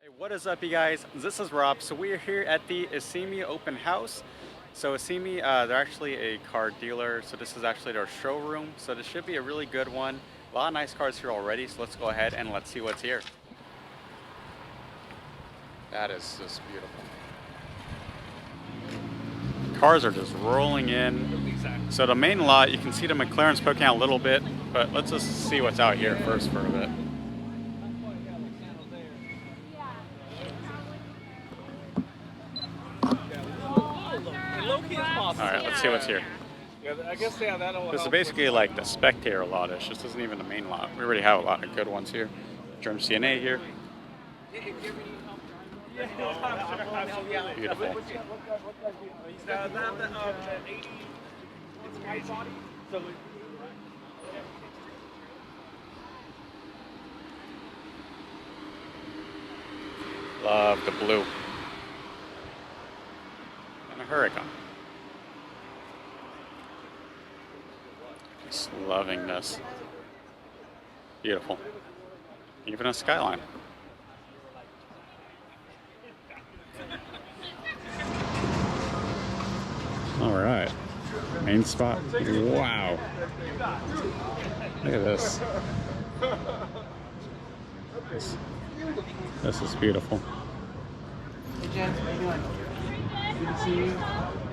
Hey, what is up, you guys? This is Rob. So we are here at the Issimi Open House. So Issimi, they're actually a car dealer. So this is actually their showroom. So this should be a really good one. A lot of nice cars here already. So let's go ahead and let's see what's here. That is just beautiful. Cars are just rolling in. So the main lot, you can see the McLaren's poking out a little bit, but let's just see what's out here first for a bit. Alright, let's see what's here. This is basically like the spectator lot. It just isn't even the main lot. We already have a lot of good ones here. German CNA here. Beautiful. Love the blue. And a Huracan. Just loving this. Beautiful. Even a Skyline. All right, main spot. Wow, look at this. This is beautiful. Hey gents, how you doing? Good to see you.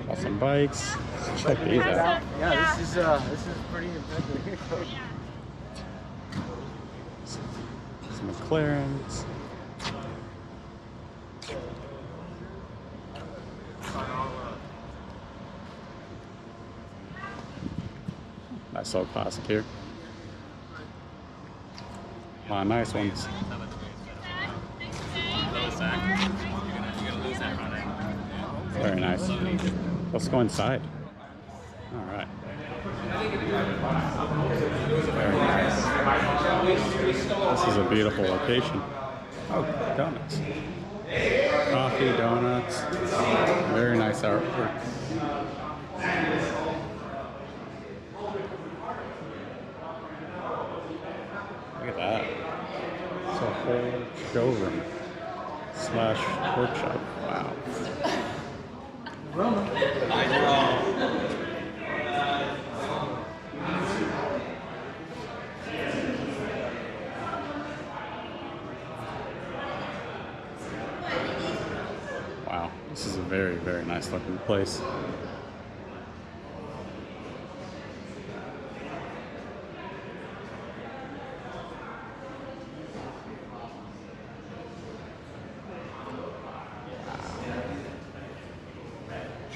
Got some bikes. Check these out. Yeah, this is pretty impressive. Some McLarens. Nice little classic here. A lot of nice ones. Very nice. Let's go inside. All right. Very nice. This is a beautiful location. Oh, donuts. Coffee, donuts. Very nice artwork. Look at that. It's a whole showroom / workshop. Wow. Wow, this is a very, very nice looking place.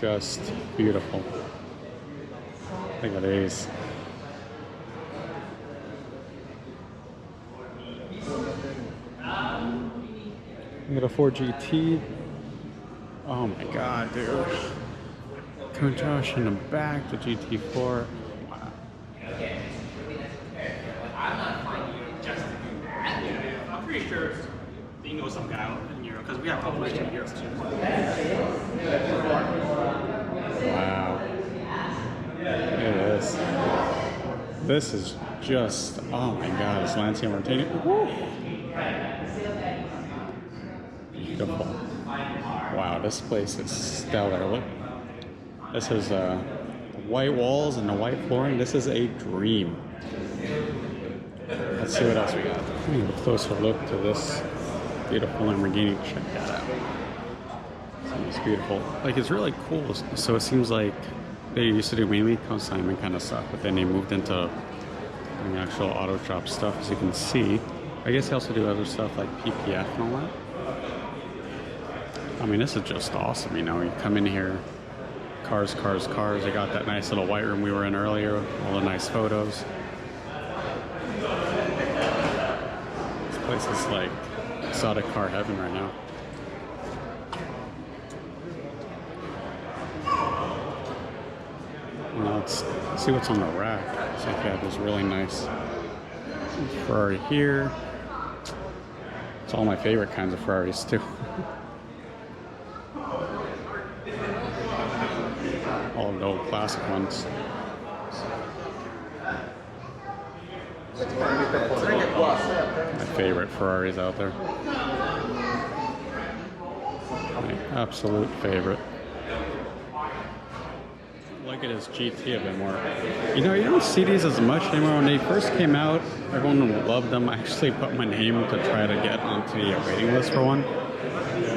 Just beautiful. Look at these. Look at a Ford GT. Oh my god, dude. Countach in the back, the GT4. Wow. I'm pretty sure you know some guy in Europe because we have population in Europe too. Wow. Look at this. This is just, oh my god, it's Lancia Martini. Woo. Beautiful. Wow, this place is stellar. Look. This is white walls and the white flooring. This is a dream. Let's see what else we got. Let me get a closer look to this beautiful Lamborghini. Check that out. It's beautiful. Like, it's really cool. So it seems like they used to do mainly consignment kind of stuff, but then they moved into doing actual auto shop stuff, as you can see. I guess they also do other stuff like PPF and all that. I mean, this is just awesome, you know. You come in here, cars, cars, cars. They got that nice little white room we were in earlier, all the nice photos. This place is like exotic car heaven right now. Now let's see what's on the rack. So they have this really nice Ferrari here. It's all my favorite kinds of Ferraris too. All of the old classic ones. My favorite Ferraris out there. My absolute favorite. Look at his GT a bit more. You know, you don't see these as much anymore. When they first came out, everyone loved them. I actually put my name to try to get onto the waiting list for one.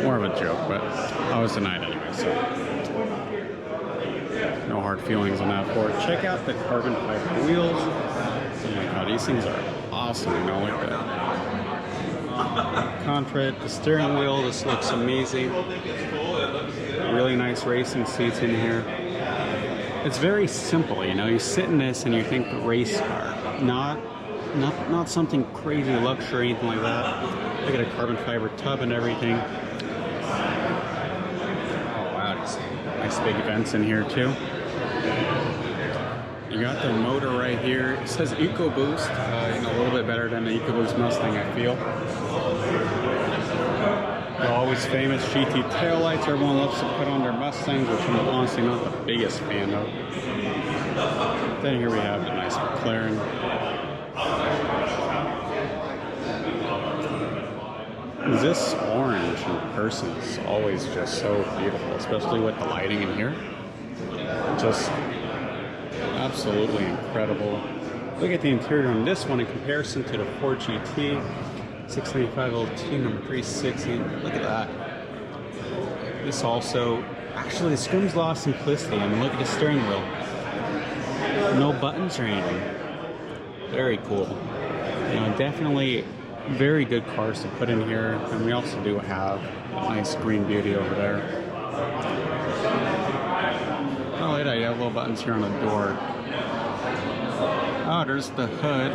More of a joke, but I was denied anyway, so no hard feelings on that for it. Check out the carbon fiber wheels. Oh my god, these things are awesome, you know, like that. Contract, the steering wheel, this looks amazing. Really nice racing seats in here. It's very simple, you know, you sit in this and you think race car, not something crazy luxury or anything like that. Look at a carbon fiber tub and everything. Oh wow, these nice big vents in here too. You got the motor right here. It says EcoBoost, you know, a little bit better than the EcoBoost Mustang, I feel. The always famous GT taillights everyone loves to put on their Mustangs, which I'm honestly not the biggest fan of. Then here we have the nice McLaren. This orange in person is always just so beautiful, especially with the lighting in here. Just absolutely incredible. Look at the interior on this one in comparison to the Ford GT. 695LT number 360. Look at that. This also, actually, the screams lost simplicity. I mean, look at the steering wheel. No buttons or anything. Very cool. You know, definitely very good cars to put in here. And we also do have a nice green beauty over there. Oh, wait, you have little buttons here on the door. Oh, there's the hood.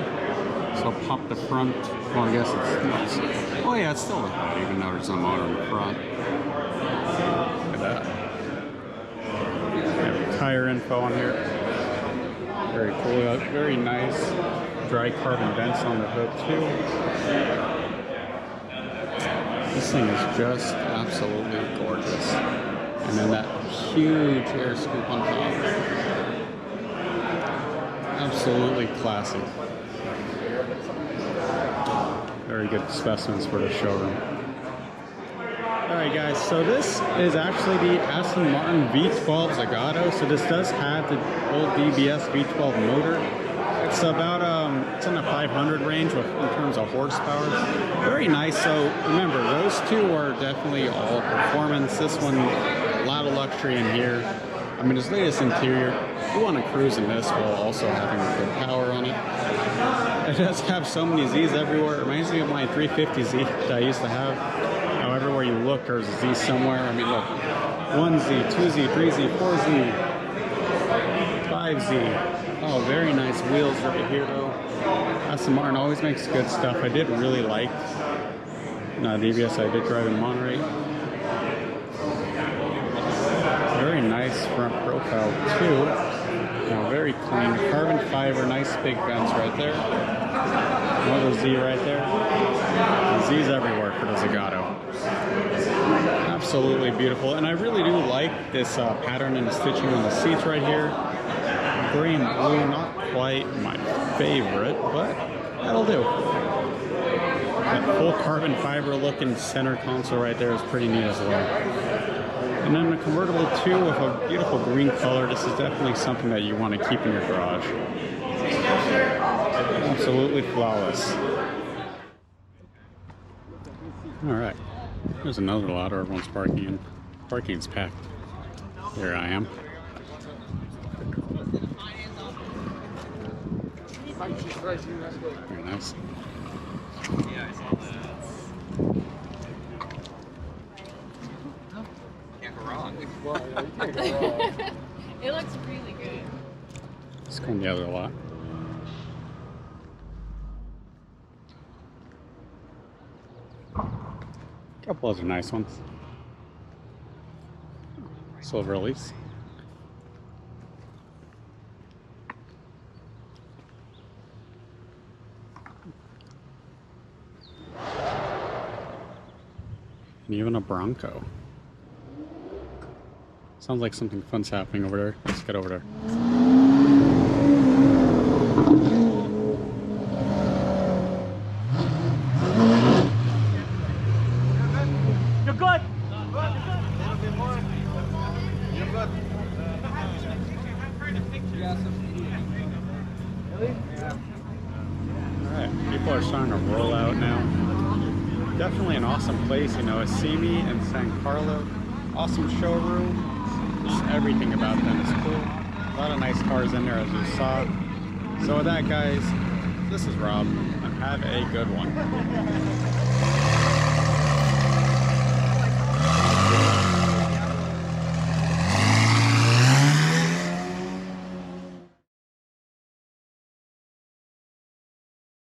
So pop the front. Well, I guess it's not. Oh yeah, it's still the hood, even though there's no motor in the front. Look at that. We have tire info on here. Very cool. Very nice dry carbon vents on the hood too. This thing is just absolutely gorgeous. And then that huge air scoop on top. Absolutely classic. Very good specimens for the showroom. Alright guys, so this is actually the Aston Martin V12 Zagato. So this does have the old DBS V12 motor. It's about, it's in the 500 range in terms of horsepower. Very nice. So remember, those two are definitely all performance. This one, a lot of luxury in here. I mean, this latest interior, you want to cruise in this while also having good power on it. It does have so many Z's everywhere. It reminds me of my 350Z that I used to have. Now, everywhere you look, there's a Z somewhere. I mean, look, 1Z, 2Z, 3Z, 4Z, 5Z. Oh, very nice wheels right here, though. Aston Martin always makes good stuff. I did really like DBS. I did drive in Monterey. Very nice front profile, too. Very clean, carbon fiber, nice big vents right there. Another Z right there. Z's everywhere for the Zagato. Absolutely beautiful, and I really do like this pattern and the stitching on the seats right here. Gray and blue, not quite my favorite, but that'll do. That full carbon fiber looking center console right there is pretty neat as well. And then the convertible too with a beautiful green color. This is definitely something that you want to keep in your garage. Absolutely flawless. Alright, there's another lot where everyone's parking in. Parking's packed. Here I am. Very nice. Yeah, I saw that. It looks really good. Let's go in the other lot. A couple other nice ones. Silver lease. And even a Bronco. Sounds like something fun's happening over there. Let's get over there. You're good. Alright, people are starting to roll out now. Definitely an awesome place, you know, Issimi and San Carlo. Awesome showroom. Just everything about them is cool. A lot of nice cars in there as you saw. So with that, guys, this is Rob, and have a good one.